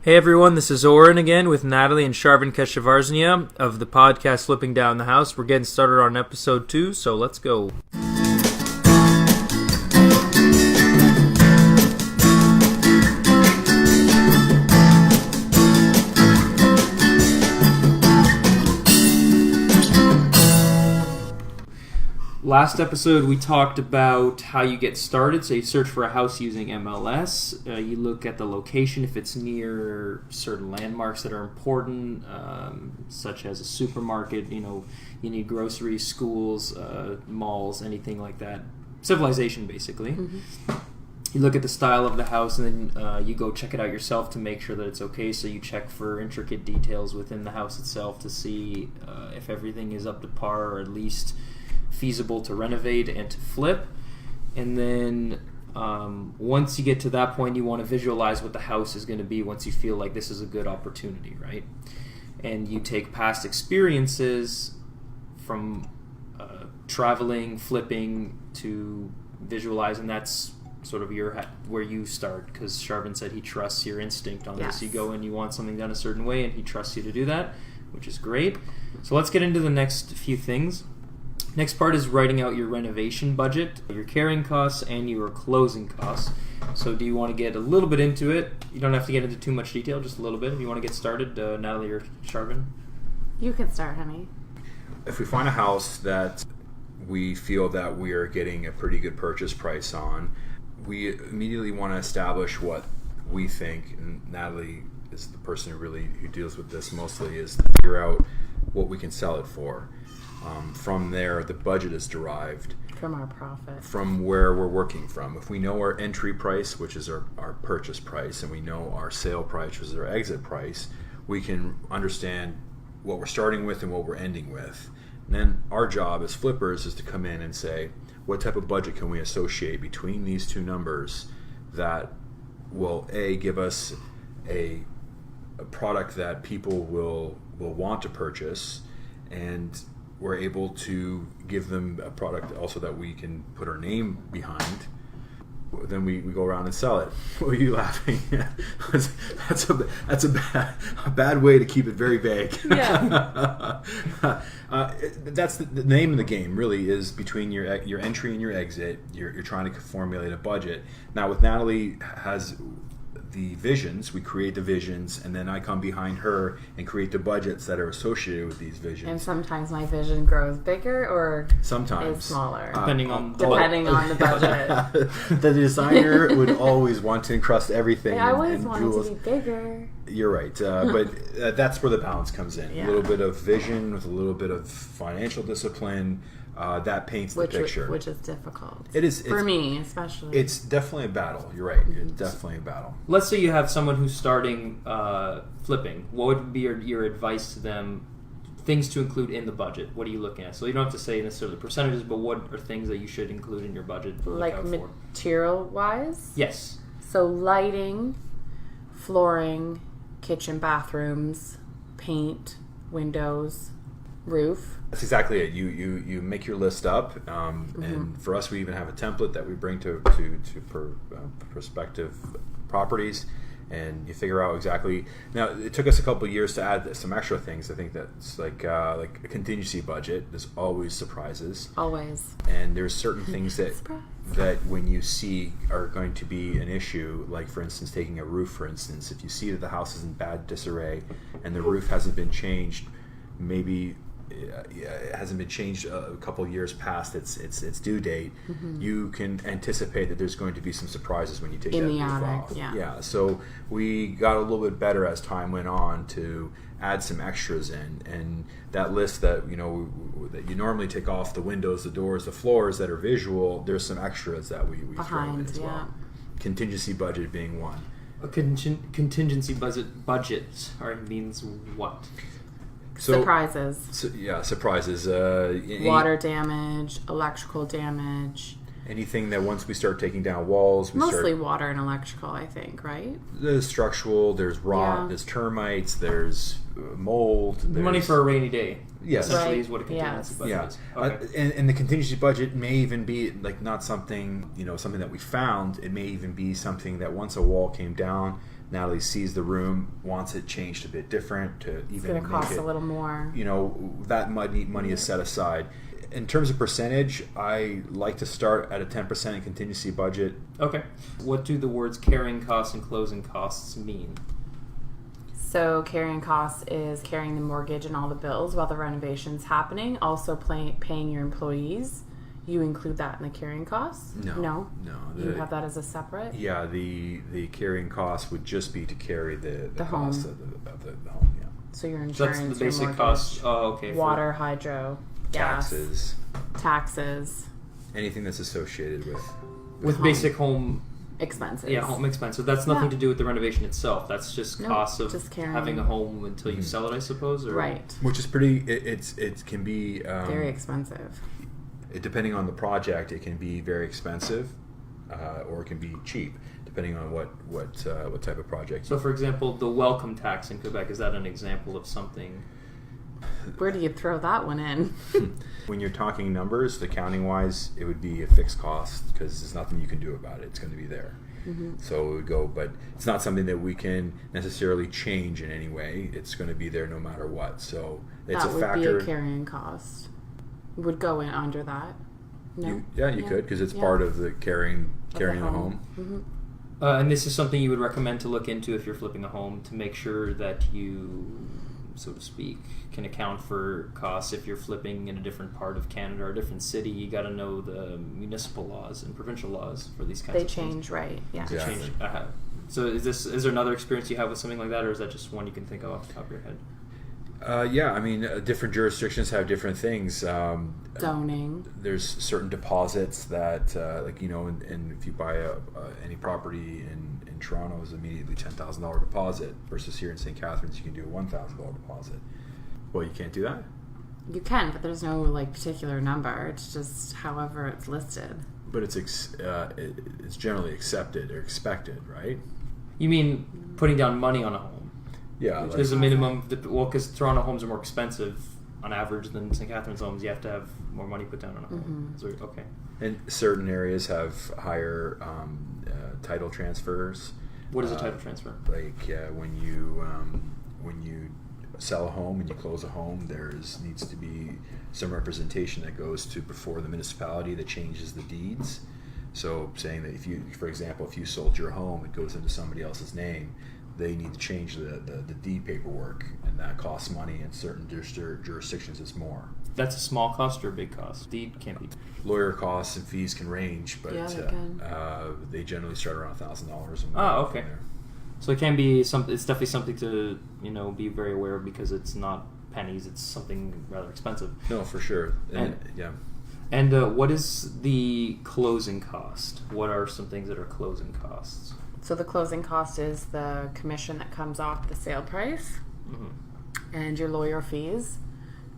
Hey everyone, this is Oren again with Natalie and Sharvin Keshavarznia of the podcast Flipping Down the House. We're getting started on episode 2, so let's go. Last episode, we talked about how you get started. So you search for a house using MLS. You look at the location, if it's near certain landmarks that are important, such as a supermarket. You need groceries, schools, malls, anything like that. Civilization, basically. Mm-hmm. You look at the style of the house, and then you go check it out yourself to make sure that it's okay. So you check for intricate details within the house itself to see if everything is up to par, or at least feasible to renovate and to flip. And then once you get to that point, you want to visualize what the house is going to be once you feel like this is a good opportunity, right? And you take past experiences from traveling, flipping, to visualize, and that's sort of where you start, because Sharvin said he trusts your instinct on this. You go and you want something done a certain way, and he trusts you to do that, which is great. So let's get into the next few things. Next part is writing out your renovation budget, your carrying costs, and your closing costs. So do you want to get a little bit into it? You don't have to get into too much detail, just a little bit. If you want to get started, Natalie or Sharvin? You can start, honey. If we find a house that we feel that we are getting a pretty good purchase price on, we immediately want to establish what we think, and Natalie is the person who deals with this mostly, is to figure out what we can sell it for. From there, the budget is derived from our profit, from where we're working from. If we know our entry price, which is our purchase price, and we know our sale price, which is our exit price, we can understand what we're starting with and what we're ending with. And then our job as flippers is to come in and say, what type of budget can we associate between these two numbers that will give us a product that people will want to purchase, and we're able to give them a product also that we can put our name behind. Then we go around and sell it. What are you laughing at? That's a bad way to keep it very vague. Yeah. That's the name of the game, really, is between your entry and your exit. You're trying to formulate a budget. Now, with Natalie has the visions, we create the visions, and then I come behind her and create the budgets that are associated with these visions. And sometimes my vision grows bigger or sometimes is smaller, depending on the budget. The designer would always want to encrust everything. I always want it to be bigger. You're right, but that's where the balance comes in. Yeah. A little bit of vision with a little bit of financial discipline. That paints the picture. Which is difficult. It is. For me, especially. It's definitely a battle. You're right. It's definitely a battle. Let's say you have someone who's starting flipping. What would be your advice to them? Things to include in the budget. What are you looking at? So you don't have to say necessarily percentages, but what are things that you should include in your budget? Like material-wise? Yes. So lighting, flooring, kitchen, bathrooms, paint, windows, roof. That's exactly it. You make your list up, and for us, we even have a template that we bring to prospective properties, and you figure out exactly. Now, it took us a couple of years to add some extra things. I think that's like a contingency budget. There's always surprises. Always. And there's certain things that when you see are going to be an issue, like for instance, taking a roof, for instance. If you see that the house is in bad disarray and the roof hasn't been changed, maybe it hasn't been changed a couple years past its due date, you can anticipate that there's going to be some surprises when you take that roof off. Yeah. So we got a little bit better as time went on to add some extras in, and that list that that you normally take off, the windows, the doors, the floors that are visual, there's some extras that we throw in as well. Contingency budget being one. A contingency budget means what? Surprises. Surprises. Water damage, electrical damage, Anything that once we start taking down walls, Mostly water and electrical, I think, right? There's structural, there's rot, Yeah. there's termites, there's mold. There's, Money for a rainy day. Yes. Essentially Right. is what a contingency budget Yeah, is. Okay. and the contingency budget may even be like not something something that we found. It may even be something that once a wall came down, Natalie sees the room, wants it changed a bit different to It's even going to make cost it, a little more. that money is set aside. In terms of percentage, I like to start at a 10% contingency budget. Okay. What do the words carrying costs and closing costs mean? So carrying costs is carrying the mortgage and all the bills while the renovation's happening. Also paying your employees. You include that in the carrying costs? No. You have that as a separate? Yeah, the carrying cost would just be to carry the home. cost of the home. Yeah, So your So insurance, that's the your basic mortgage, costs. Oh, okay. water, hydro, gas, taxes, anything that's associated with home. Basic home. expenses. Yeah, home expense. So that's nothing Yeah. to do with the renovation itself. That's just No, costs of just carrying. having a home until you sell it, I suppose. Or? Right. which is pretty. It can be Very expensive. depending on the project. It can be very expensive, or it can be cheap, depending on what type of project. So, for example, the welcome tax in Quebec, is that an example of something? Where do you throw that one in? When you're talking numbers, accounting wise, it would be a fixed cost because there's nothing you can do about it. It's going to be there. So it would go, but it's not something that we can necessarily change in any way. It's going to be there no matter what. So it's That a would factor. be a carrying cost. Would go in under that. No? You could, because it's Yeah. part of the carrying Of the a home. And this is something you would recommend to look into if you're flipping a home to make sure that you, so to speak, can account for costs. If you're flipping in a different part of Canada or a different city, you got to know the municipal laws and provincial laws for these kinds They of change, right? Yeah. Yeah. things. So is there another experience you have with something like that, or is that just one you can think of off the top of your head? Yeah, I mean, different jurisdictions have different things. Zoning. There's certain deposits that, and if you buy any property in Toronto, is immediately $10,000 deposit, versus here in St. Catharines, you can do a $1,000 deposit. Well, you can't do that? You can, but there's no particular number. It's just however it's listed. But it's generally accepted or expected, right? You mean putting down money on a home? Yeah. There's a minimum. Well, because Toronto homes are more expensive on average than St. Catharines homes. You have to have more money put down on a home. So, okay. And certain areas have higher title transfers. What is a title transfer? Like when you sell a home and you close a home, needs to be some representation that goes to before the municipality that changes the deeds. So saying that for example, if you sold your home, it goes into somebody else's name, they need to change the deed paperwork, and that costs money. In certain jurisdictions, it's more. That's a small cost or a big cost? Deed can't be. Lawyer costs and fees can range, but Yeah, they can. they generally start around $1,000. Oh, okay. So it can be it's definitely something to be very aware of, because it's not pennies; it's something rather expensive. No, for sure. And yeah. And what is the closing cost? What are some things that are closing costs? So the closing cost is the commission that comes off the sale price, and your lawyer fees.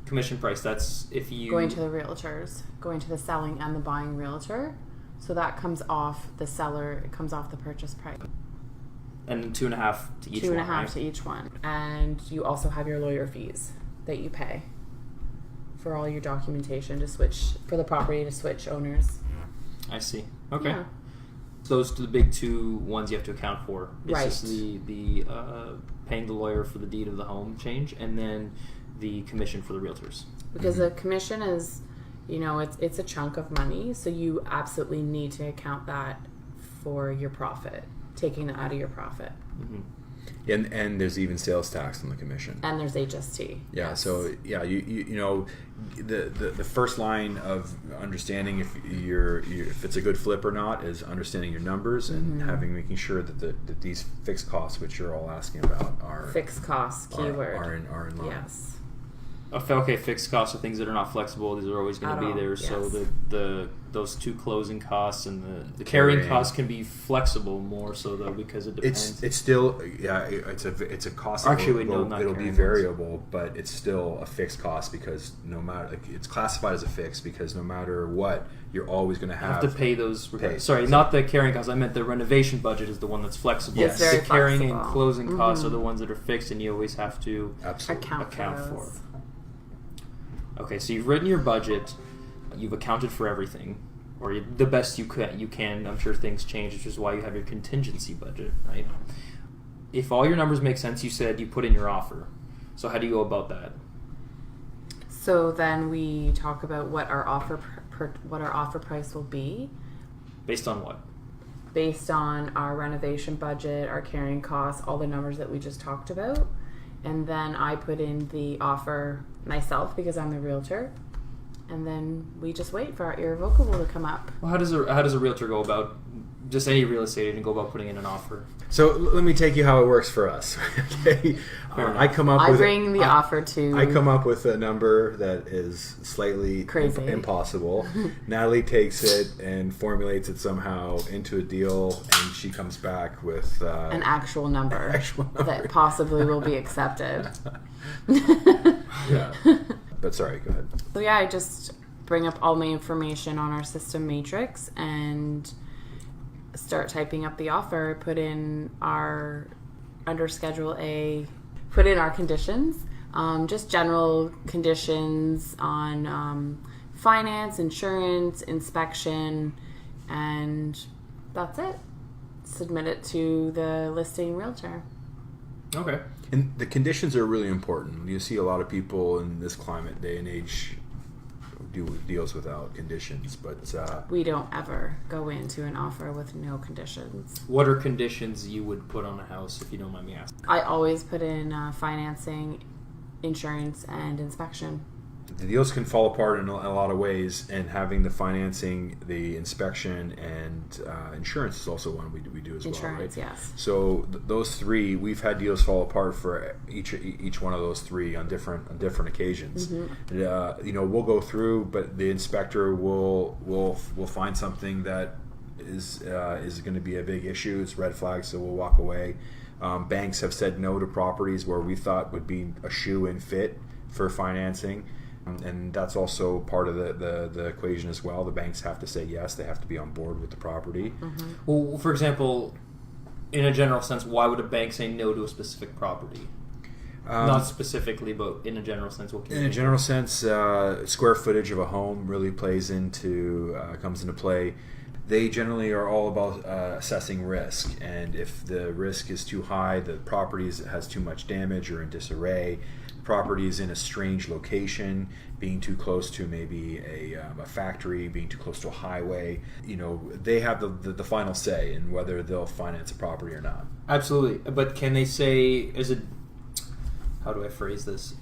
Commission price. That's if you Going to the realtors, going to the selling and the buying realtor. So that comes off the seller. It comes off the purchase price. and 2.5 to each one. 2.5 right? to each one, and you also have your lawyer fees that you pay for all your documentation to switch for the property to switch owners. I see. Okay. Yeah. Those are the big two ones you have to account for. It's Right. just the paying the lawyer for the deed of the home change, and then the commission for the realtors. Because the commission is, it's a chunk of money, so you absolutely need to account that for your profit, taking that out of your profit. And there's even sales tax on the commission. And there's HST. Yeah. Yes. So yeah, the first line of understanding if it's a good flip or not is understanding your numbers and making sure that these fixed costs, which you're all asking about, are fixed costs keyword. are in line. Yes. Okay, fixed costs are things that are not flexible. These are always going to be there. Yes. So those two closing costs and the carrying costs can be flexible more so though because it depends. It's still it's a cost. Actually, it'll be variable, but it's still a fixed cost because no matter it's classified as a fixed because no matter what, you're always going to have to pay those. Sorry, not the carrying costs. I meant the renovation budget is the one that's flexible. Yes. The carrying flexible. and closing costs are the ones that are fixed, and you always have to absolutely account for. Okay, so you've written your budget, you've accounted for everything, or the best you can. I'm sure things change, which is why you have your contingency budget, right? If all your numbers make sense, you said you put in your offer. So how do you go about that? So then we talk about what our offer price will be. Based on what? Based on our renovation budget, our carrying costs, all the numbers that we just talked about. And then I put in the offer myself because I'm the realtor. And then we just wait for our irrevocable to come up. Well, how does a realtor go about, just any real estate agent go about putting in an offer? So let me take you how it works for us. Okay, I come up with offer to. I come up with a number that is slightly crazy, impossible. Natalie takes it and formulates it somehow into a deal, and she comes back with an actual number that possibly will be accepted. Yeah, but sorry, go ahead. So yeah, I just bring up all my information on our system matrix and start typing up the offer, put in our under Schedule A, put in our conditions, just general conditions on finance, insurance, inspection, and that's it. Submit it to the listing realtor. Okay. And the conditions are really important. You see a lot of people in this climate day and age do deals without conditions, but we don't ever go into an offer with no conditions. What are conditions you would put on a house, if you don't mind me asking? I always put in financing, insurance, and inspection. The deals can fall apart in a lot of ways, and having the financing, the inspection, and insurance is also one we do as well, right? Insurance, yes. So those three, we've had deals fall apart for each one of those three on different occasions. Mm-hmm. We'll go through, but the inspector will find something that is going to be a big issue. It's red flags, so we'll walk away. Banks have said no to properties where we thought would be a shoe-in fit for financing. And that's also part of the equation as well. The banks have to say yes. They have to be on board with the property. Mm-hmm. Well, for example, in a general sense, why would a bank say no to a specific property? Not specifically, but in a general sense. In a general sense, square footage of a home really comes into play. They generally are all about assessing risk, and if the risk is too high, the property has too much damage or in disarray, property is in a strange location, being too close to maybe a factory, being too close to a highway, they have the final say in whether they'll finance a property or not. Absolutely. But can they say, how do I phrase this?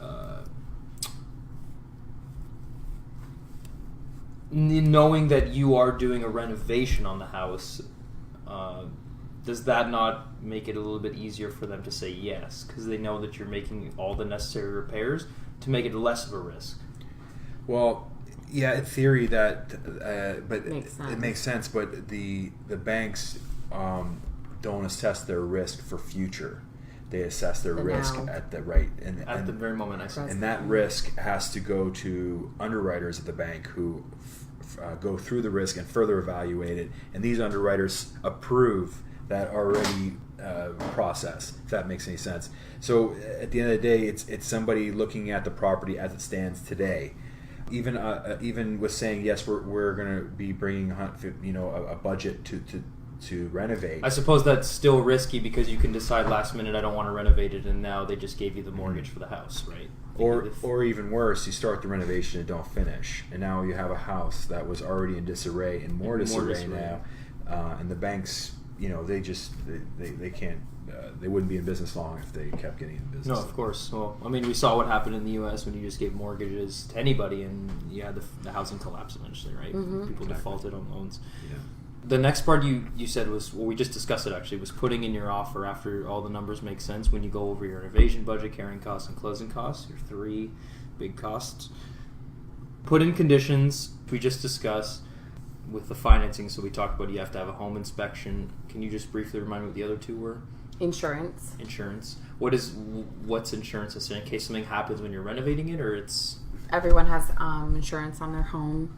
Knowing that you are doing a renovation on the house, does that not make it a little bit easier for them to say yes? Because they know that you're making all the necessary repairs to make it less of a risk. Well, yeah, in theory but it makes sense. But the banks don't assess their risk for future. They assess their risk at the right at the very moment I said. And that risk has to go to underwriters at the bank who go through the risk and further evaluate it. And these underwriters approve that already process, if that makes any sense. So at the end of the day, it's somebody looking at the property as it stands today. Even with saying yes, we're going to be bringing a budget to renovate. I suppose that's still risky because you can decide last minute I don't want to renovate it, and now they just gave you the mortgage for the house, right? Or even worse, you start the renovation and don't finish, and now you have a house that was already in disarray and more disarray now, and the banks, they can't. They wouldn't be in business long if they kept getting in business. No, of course. Well, I mean, we saw what happened in the U.S. when you just gave mortgages to anybody, and you had the housing collapse eventually, right? Mm-hmm. People defaulted on loans. Yeah. The next part you said was, well, we just discussed it actually, was putting in your offer after all the numbers make sense when you go over your renovation budget, carrying costs, and closing costs, your three big costs. Put in conditions we just discussed with the financing. So we talked about you have to have a home inspection. Can you just briefly remind me what the other two were? Insurance. Insurance. What's insurance? Is there in case something happens when you're renovating it, or it's... Everyone has insurance on their home.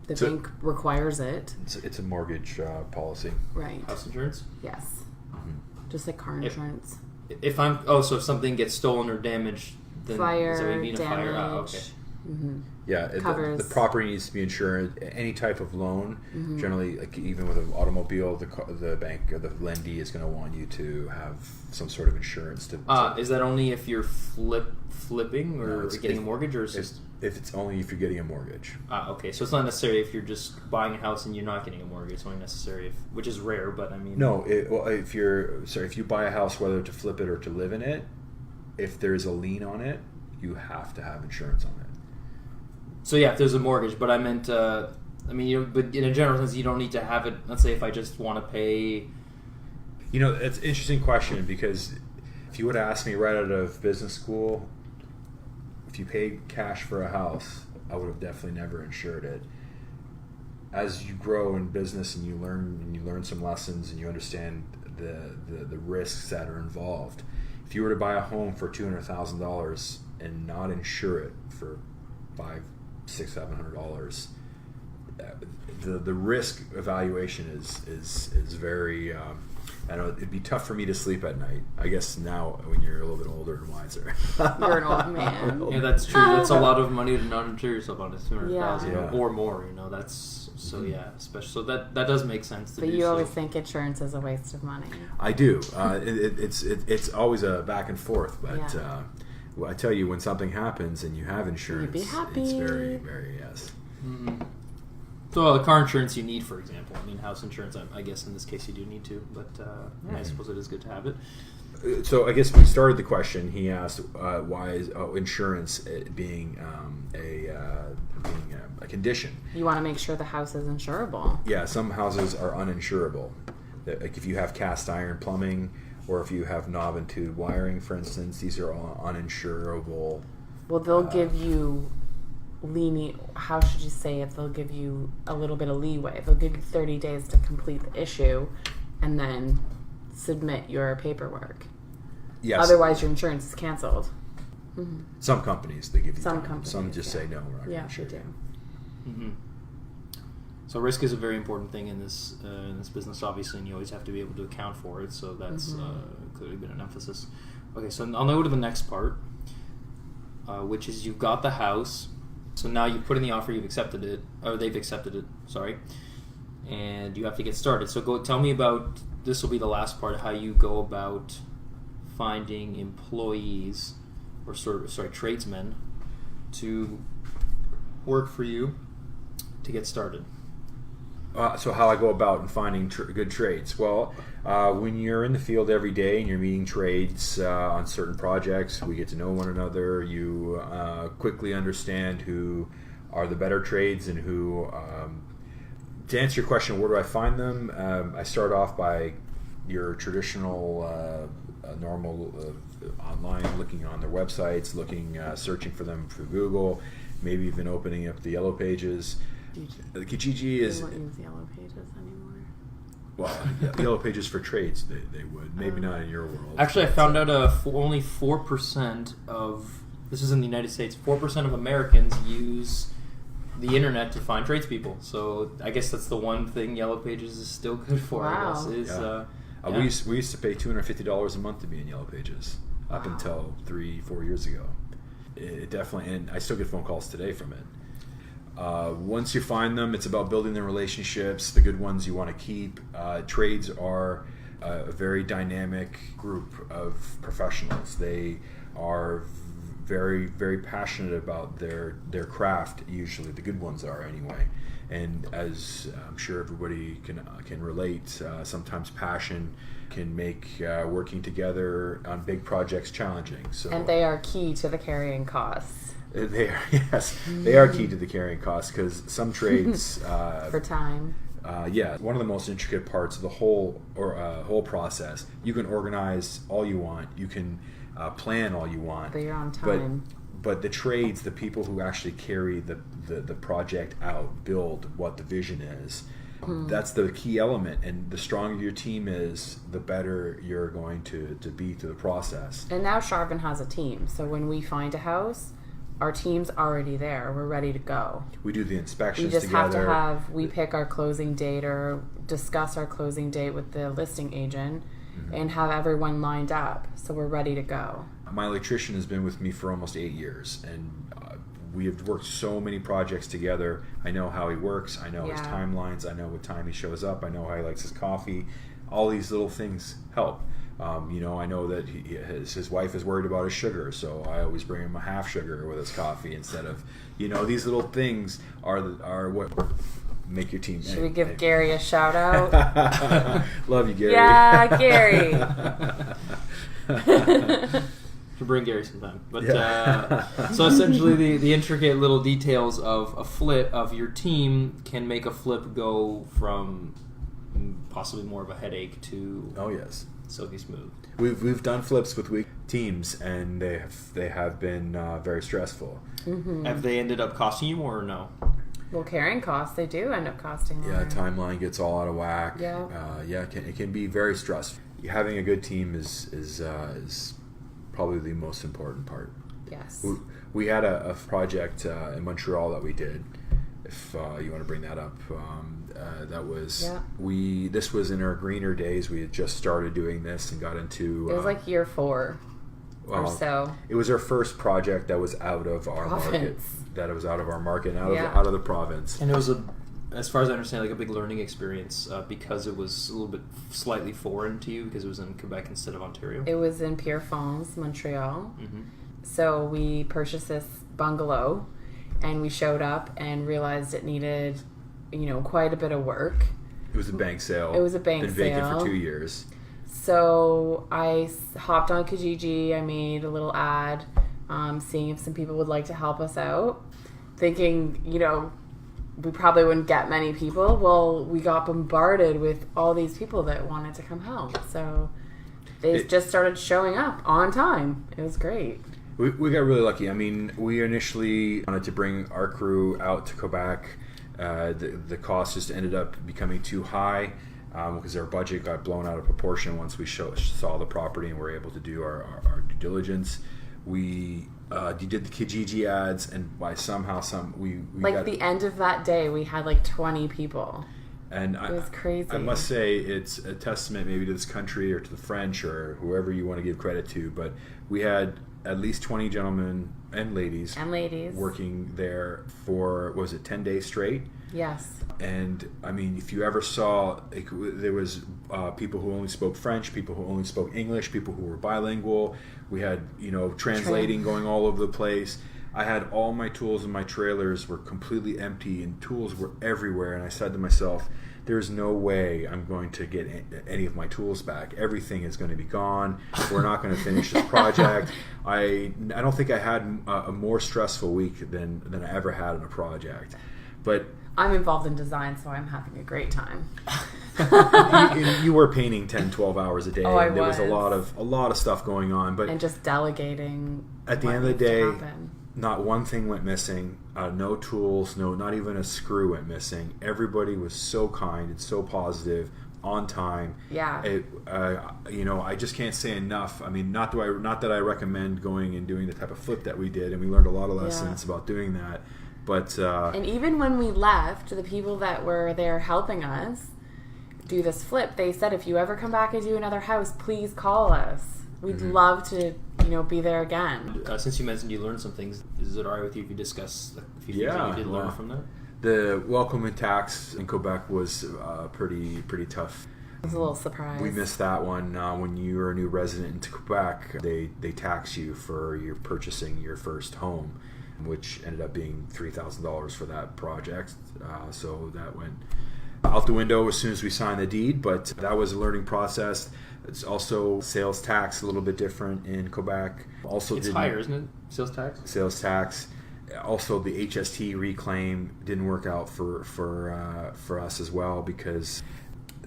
The bank requires it. It's a mortgage policy. Right. House insurance? Yes. Mm-hmm. Just like car insurance. So if something gets stolen or damaged, then fire, is that what you mean, damage. a fire? Oh, okay. Mm-hmm. Yeah, the property needs to be insured. Any type of loan, generally, like even with an automobile, the bank or the lendee is going to want you to have some sort of insurance. Is that only if you're flipping or getting a mortgage, or is if it's only if you're getting a mortgage? Okay, so it's not necessary if you're just buying a house and you're not getting a mortgage. It's only necessary which is rare, but I mean. No, if you buy a house, whether to flip it or to live in it, if there's a lien on it, you have to have insurance on it. So yeah, if there's a mortgage, but I meant, but in a general sense, you don't need to have it. Let's say if I just want to pay. It's an interesting question, because if you would have asked me right out of business school, if you paid cash for a house, I would have definitely never insured it. As you grow in business and you learn some lessons and you understand the risks that are involved, if you were to buy a home for $200,000 and not insure it for $500-$700, the risk evaluation is very. I know it'd be tough for me to sleep at night. I guess now when you're a little bit older and wiser. You're an old man. Yeah, that's true. That's a lot of money to not insure yourself on. It's $200,000 or more. That's so yeah. Especially so that does make sense. But you always think insurance is a waste of money. I do. It's always a back and forth, but. Well, I tell you, when something happens and you have insurance, you'd be happy. It's very, very, yes. Mm-hmm. So the car insurance you need, for example. I mean, house insurance, I guess in this case you do need to, but I suppose it is good to have it. So I guess we started the question. He asked, why is insurance being a condition? You want to make sure the house is insurable. Yeah, some houses are uninsurable. Like if you have cast iron plumbing, or if you have knob and tube wiring, for instance, these are all uninsurable. Well, they'll give you how should you say it? They'll give you a little bit of leeway. They'll give you 30 days to complete the issue and then submit your paperwork. Yes. Otherwise, your insurance is canceled. Mm-hmm. Some companies, they give you some time. Companies, some just say, no, we're not going to insure you. Mm-hmm. So risk is a very important thing in this business, obviously, and you always have to be able to account for it. So that's clearly been an emphasis. Okay, so I'll go to the next part, which is you've got the house. So now you put in the offer, you've accepted it, or they've accepted it. Sorry, and you have to get started. So tell me about. This will be the last part. How you go about finding employees, or tradesmen, to work for you to get started. So how I go about in finding good trades? Well, when you're in the field every day and you're meeting trades on certain projects, we get to know one another. You quickly understand who are the better trades and who. To answer your question, where do I find them? I start off by your traditional, normal online, looking on their websites, searching for them through Google, maybe even opening up the Yellow Pages. Kijiji is. They won't use Yellow Pages anymore. Well, Yellow Pages for trades, they would. Maybe not in your world. Actually, I found out only 4% of, this is in the United States, 4% of Americans use the internet to find tradespeople. So I guess that's the one thing Yellow Pages is still good for. Wow. I guess, we used to pay $250 a month to be in Yellow Pages up until 3-4 years ago. It definitely, and I still get phone calls today from it. Once you find them, it's about building the relationships, the good ones you want to keep. Trades are a very dynamic group of professionals. They are very, very passionate about their craft, usually. The good ones are anyway. And as I'm sure everybody can relate, sometimes passion can make working together on big projects challenging. And they are key to the carrying costs. They are, yes. They are key to the carrying costs because some trades for time. One of the most intricate parts of the whole process. You can organize all you want. You can plan all you want. But you're on time. but the trades, the people who actually carry the project out, build what the vision is, that's the key element. And the stronger your team is, the better you're going to be through the process. And now Sharvin has a team. So when we find a house, our team's already there. We're ready to go. We do the inspections We just together. we pick our closing date or discuss our closing date with the listing agent and have everyone lined up. So we're ready to go. My electrician has been with me for almost 8 years, and we have worked so many projects together. I know how he works. I know his timelines. I know what time he shows up. I know how he likes his coffee. All these little things help. I know that his wife is worried about his sugar, so I always bring him a half sugar with his coffee instead of, these little things are what make your team. Should we give Gary a shout out? Love you, Gary. Yeah, Gary. To bring Gary sometime. But so essentially the intricate little details of a flip of your team can make a flip go from possibly more of a headache to silky smooth. We've done flips with weak teams, and they have been very stressful. Have they ended up costing you more or no? Well, carrying costs, they do end up costing more. Yeah, timeline gets all out of whack. Yeah. It can be very stressful. Having a good team is probably the most important part. Yes. We had a project in Montreal that we did. If you want to bring that up, that was this was in our greener days. We had just started doing this and got into. It was like year 4 or so. It was our first project that was out of our market. That it was out of our market, and out of the province. And it was as far as I understand, like a big learning experience because it was a little bit slightly foreign to you because it was in Quebec instead of Ontario. It was in Pierrefonds, Montreal. So we purchased this bungalow, and we showed up and realized it needed, quite a bit of work. It was a bank sale. It was a bank sale. Been vacant sale. for 2 years. So I hopped on Kijiji. I made a little ad, seeing if some people would like to help us out, thinking, we probably wouldn't get many people. Well, we got bombarded with all these people that wanted to come help. So they just started showing up on time. It was great. We got really lucky. I mean, we initially wanted to bring our crew out to Quebec. The cost just ended up becoming too high because our budget got blown out of proportion once we saw the property and were able to do our due diligence. We did the Kijiji ads, and by we got, the end of that day, we had like 20 people. And it was crazy. I must say it's a testament maybe to this country or to the French or whoever you want to give credit to, but we had at least 20 gentlemen and ladies working there for 10 days straight. Yes. And I mean, if you ever saw, there was people who only spoke French, people who only spoke English, people who were bilingual. We had translating going all over the place. I had all my tools in my trailers were completely empty, and tools were everywhere. And I said to myself, there's no way I'm going to get any of my tools back. Everything is going to be gone. We're not going to finish this project. I don't think I had a more stressful week than I ever had in a project. But I'm involved in design, so I'm having a great time. you were painting 10, 12 hours a day. And there was a lot of stuff going on. But and just delegating. At the end of the day, not one thing went missing. No tools, not even a screw went missing. Everybody was so kind and so positive, on time. Yeah. I just can't say enough. I mean, not that I recommend going and doing the type of flip that we did, and we learned a lot of lessons about doing that. But and even when we left, the people that were there helping us do this flip, they said, if you ever come back and do another house, please call us. We'd love to, be there again. Since you mentioned you learned some things, is it all right with you if you discuss a few things that you did learn from that? The welcome and tax in Quebec was pretty tough. I was a little surprised. We missed that one. When you are a new resident into Quebec, they tax you for your purchasing your first home, which ended up being $3,000 for that project. So that went out the window as soon as we signed the deed, but that was a learning process. It's also sales tax, a little bit different in Quebec. Also, it's higher, isn't it? Sales tax? Sales tax. Also, the HST reclaim didn't work out for us as well, because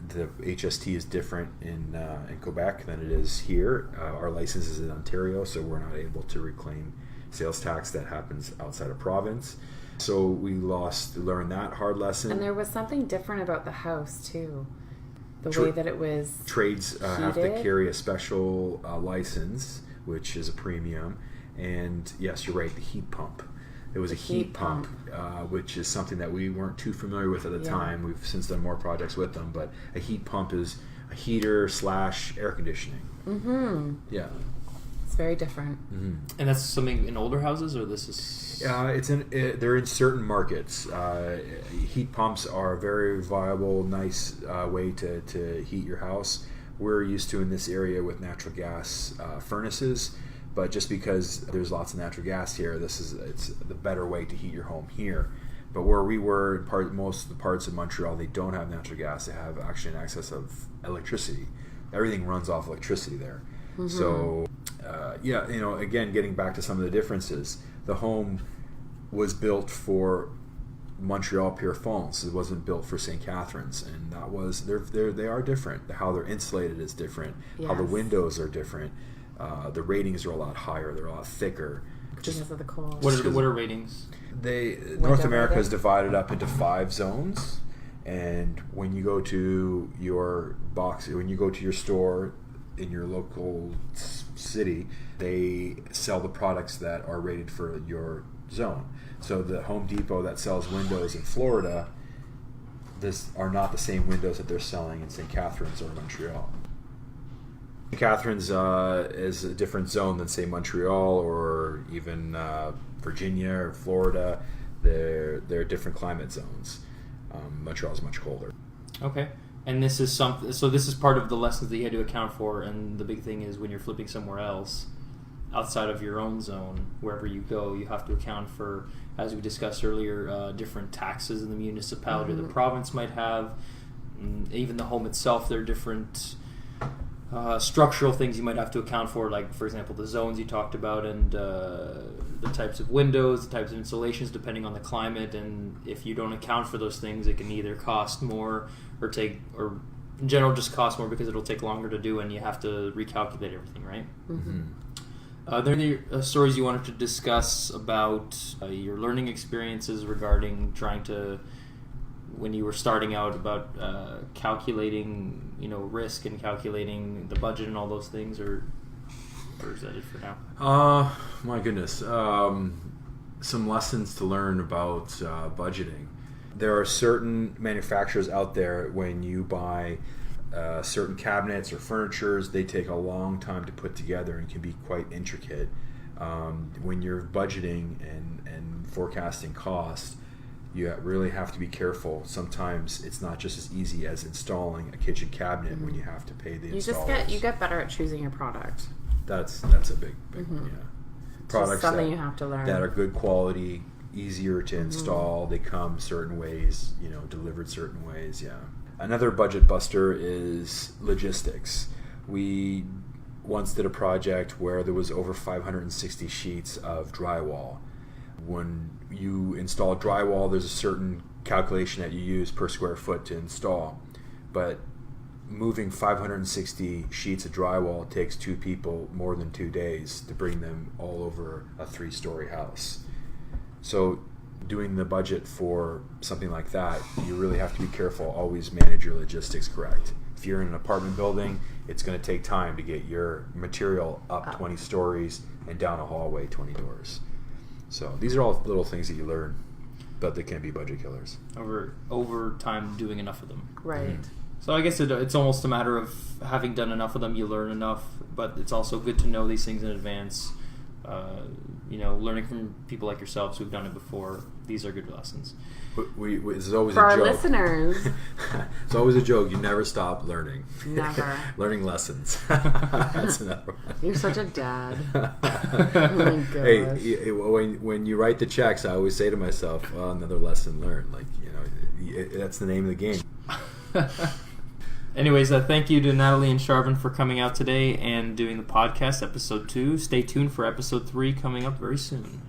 the HST is different in Quebec than it is here. Our license is in Ontario, so we're not able to reclaim sales tax that happens outside of province. So we learned that hard lesson. And there was something different about the house too. The way that it was trades have to carry a special license, which is a premium. And yes, you're right, the heat pump. It was a heat pump, which is something that we weren't too familiar with at the time. We've since done more projects with them, but a heat pump is a heater / air conditioning. Mm-hmm. Yeah. It's very different. Mm-hmm. And that's something in older houses, or this is... they're in certain markets. Heat pumps are a very viable, nice way to heat your house. We're used to in this area with natural gas furnaces, but just because there's lots of natural gas here, it's the better way to heat your home here. But where we were, most of the parts of Montreal, they don't have natural gas. They have actually an excess of electricity. Everything runs off electricity there. Mm-hmm. So, again, getting back to some of the differences, the home was built for Montreal Pierrefonds. It wasn't built for St. Catharines, and that was they are different. How they're insulated is different. Yes. How the windows are different. The ratings are a lot higher. They're a lot thicker. Because of the cold. What are ratings? North America is divided up into 5 zones, and when you go to your store in your local city, they sell the products that are rated for your zone. So the Home Depot that sells windows in Florida, are not the same windows that they're selling in St. Catharines or Montreal. St. Catharines is a different zone than, say, Montreal or even Virginia or Florida. They're different climate zones. Montreal is much colder. Okay. And this is this is part of the lessons that you had to account for, and the big thing is when you're flipping somewhere else, outside of your own zone, wherever you go, you have to account for, as we discussed earlier, different taxes in the municipality or the province might have. Even the home itself, there are different structural things you might have to account for, like, for example, the zones you talked about, and the types of windows, the types of insulations, depending on the climate. And if you don't account for those things, it can either cost more or in general just cost more because it'll take longer to do, and you have to recalculate everything, right? Mm-hmm. Are there any stories you wanted to discuss about your learning experiences regarding trying to, when you were starting out, about calculating, risk and calculating the budget and all those things, or is that it for now? My goodness. Some lessons to learn about budgeting. There are certain manufacturers out there, when you buy certain cabinets or furnitures, they take a long time to put together and can be quite intricate. When you're budgeting and forecasting cost, you really have to be careful. Sometimes it's not just as easy as installing a kitchen cabinet when you have to pay the installers. You get better at choosing your product. That's a big products something you have to learn that are good quality, easier to install. They come certain ways, delivered certain ways. Yeah. Another budget buster is logistics. We once did a project where there was over 560 sheets of drywall. When you install drywall, there's a certain calculation that you use per square foot to install. But moving 560 sheets of drywall takes 2 people more than 2 days to bring them all over a 3-story house. So doing the budget for something like that, you really have to be careful, always manage your logistics correct. If you're in an apartment building, it's going to take time to get your material up 20 stories and down a hallway 20 doors. So these are all little things that you learn, but they can be budget killers. Over time doing enough of them. Right. Mm-hmm. So I guess it's almost a matter of having done enough of them, you learn enough, but it's also good to know these things in advance. Learning from people like yourselves who've done it before, these are good lessons. It's always for a joke. Our listeners. It's always a joke. You never stop learning. Never. Learning lessons. That's another one. You're such a dad. Oh my gosh. Hey, when you write the checks, I always say to myself, well, another lesson learned. That's the name of the game. Anyways, thank you to Natalie and Sharvin for coming out today and doing the podcast, episode 2. Stay tuned for episode 3 coming up very soon.